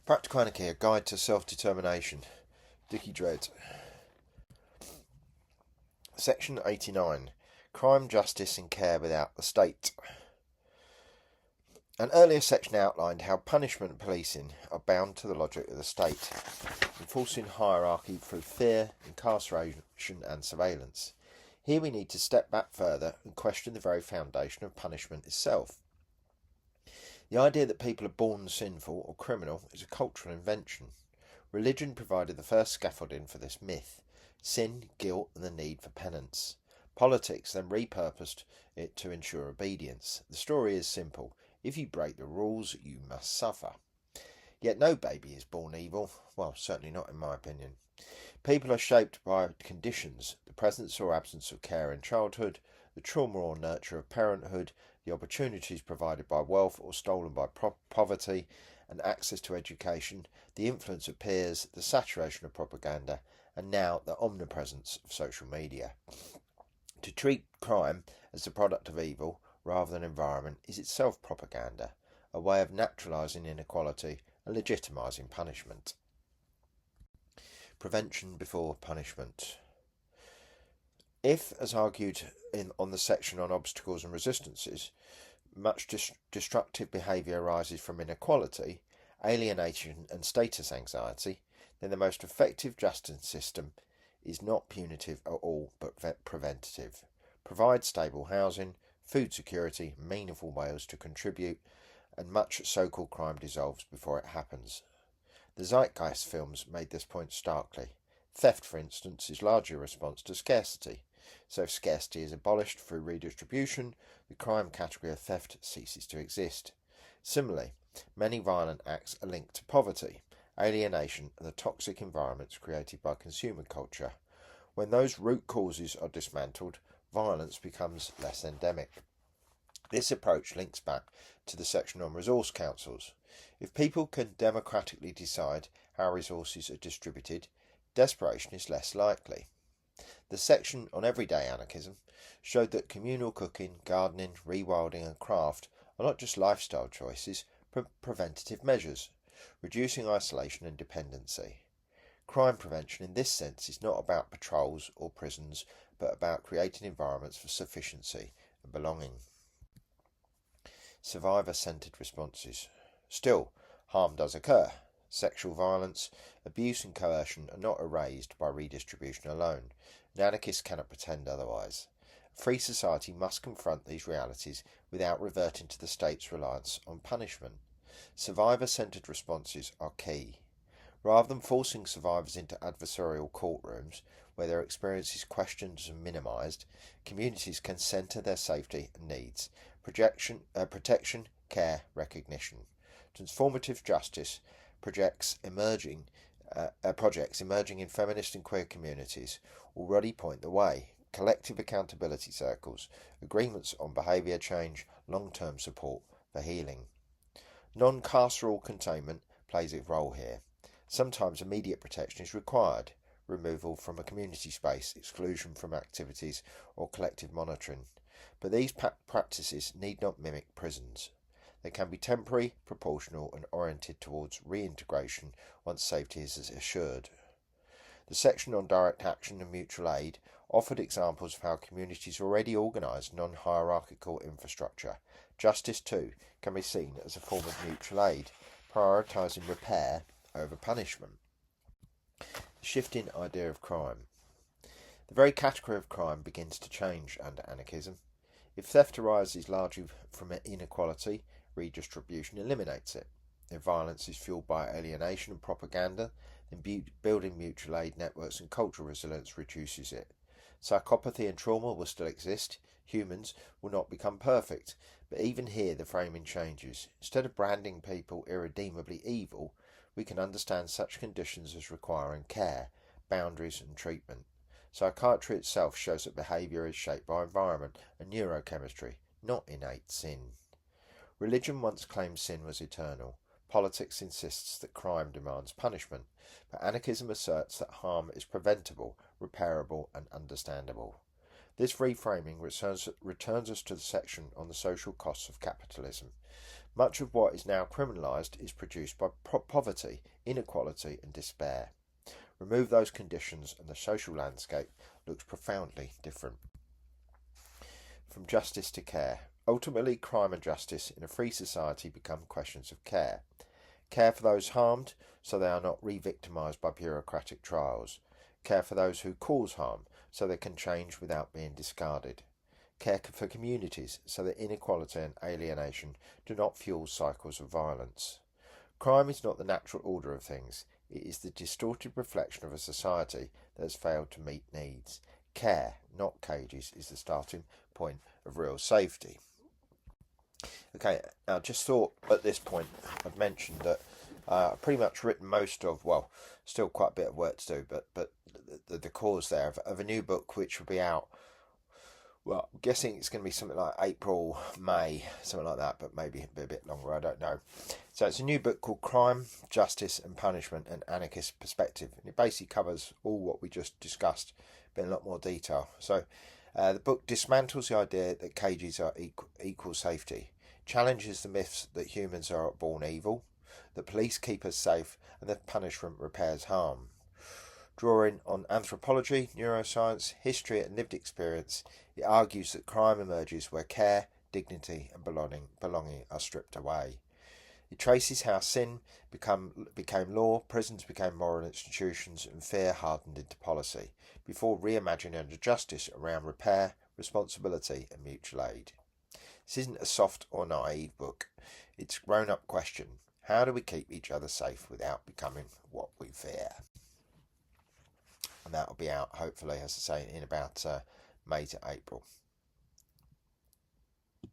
Practical Anarchy, a guide to self-determination. Dickie Dredd. Section 89. Crime, justice and care without the state. An earlier section outlined how punishment and policing are bound to the logic of the state, enforcing hierarchy through fear, incarceration and surveillance. Here we need to step back further and question the very foundation of punishment itself. The idea that people are born sinful or criminal is a cultural invention. Religion provided the first scaffolding for this myth: sin, guilt and the need for penance. Politics then repurposed it to ensure obedience. The story is simple: if you break the rules, you must suffer. Yet no baby is born evil, well, certainly not in my opinion. People are shaped by conditions, the presence or absence of care in childhood, the trauma or nurture of parenthood, the opportunities provided by wealth or stolen by poverty, and access to education, the influence of peers, the saturation of propaganda, and now the omnipresence of social media. To treat crime as the product of evil rather than environment is itself propaganda, a way of naturalising inequality and legitimising punishment. Prevention before punishment. If, as argued on the section on obstacles and resistances, much destructive behaviour arises from inequality, alienation and status anxiety, then the most effective justice system is not punitive at all but preventative. Provide stable housing, food security, meaningful ways to contribute, and much so-called crime dissolves before it happens. The Zeitgeist films made this point starkly. Theft, for instance, is largely a response to scarcity. So if scarcity is abolished through redistribution, the crime category of theft ceases to exist. Similarly, many violent acts are linked to poverty, alienation and the toxic environments created by consumer culture. When those root causes are dismantled, violence becomes less endemic. This approach links back to the section on resource councils. If people can democratically decide how resources are distributed, desperation is less likely. The section on everyday anarchism showed that communal cooking, gardening, rewilding and craft are not just lifestyle choices, but preventative measures, reducing isolation and dependency. Crime prevention in this sense is not about patrols or prisons, but about creating environments for sufficiency and belonging. Survivor-centred responses. Still, harm does occur. Sexual violence, abuse and coercion are not erased by redistribution alone, and anarchists cannot pretend otherwise. A free society must confront these realities without reverting to the state's reliance on punishment. Survivor-centred responses are key. Rather than forcing survivors into adversarial courtrooms, where their experience is questioned and minimised, communities can centre their safety and needs, protection, care, recognition. Transformative justice projects emerging in feminist and queer communities already point the way. Collective accountability circles, agreements on behaviour change, long-term support for healing. Non-carceral containment plays a role here. Sometimes immediate protection is required: removal from a community space, exclusion from activities, or collective monitoring. But these practices need not mimic prisons. They can be temporary, proportional, and oriented towards reintegration once safety is assured. The section on direct action and mutual aid offered examples of how communities already organise non-hierarchical infrastructure. Justice, too, can be seen as a form of mutual aid, prioritising repair over punishment. The shifting idea of crime. The very category of crime begins to change under anarchism. If theft arises largely from inequality, redistribution eliminates it. If violence is fueled by alienation and propaganda, then building mutual aid networks and cultural resilience reduces it. Psychopathy and trauma will still exist. Humans will not become perfect. But even here the framing changes. Instead of branding people irredeemably evil, we can understand such conditions as requiring care, boundaries and treatment. Psychiatry itself shows that behaviour is shaped by environment and neurochemistry, not innate sin. Religion once claimed sin was eternal. Politics insists that crime demands punishment, but anarchism asserts that harm is preventable, repairable and understandable. This reframing returns us to the section on the social costs of capitalism. Much of what is now criminalised is produced by poverty, inequality and despair. Remove those conditions and the social landscape looks profoundly different. From justice to care. Ultimately, crime and justice in a free society become questions of care. Care for those harmed so they are not re-victimised by bureaucratic trials. Care for those who cause harm so they can change without being discarded. Care for communities so that inequality and alienation do not fuel cycles of violence. Crime is not the natural order of things. It is the distorted reflection of a society that has failed to meet needs. Care, not cages, is the starting point of real safety. Okay, now just thought at this point I've mentioned that I've pretty much written most of, well, still quite a bit of work to do, but the cause there of a new book which will be out. Well, I'm guessing it's going to be something like April, May, something like that, but maybe a bit longer, I don't know. So it's a new book called Crime, Justice and Punishment, an Anarchist Perspective. And it basically covers all what we just discussed, but in a lot more detail. So the book dismantles the idea that cages are equal safety, challenges the myths that humans are born evil, that police keep us safe, and that punishment repairs harm. Drawing on anthropology, neuroscience, history and lived experience, it argues that crime emerges where care, dignity and belonging are stripped away. It traces how sin became law, prisons became moral institutions and fear hardened into policy, before reimagining a justice around repair, responsibility and mutual aid. This isn't a soft or naive book. It's a grown-up question. How do we keep each other safe without becoming what we fear? And that will be out, hopefully, as I say, in about May to April.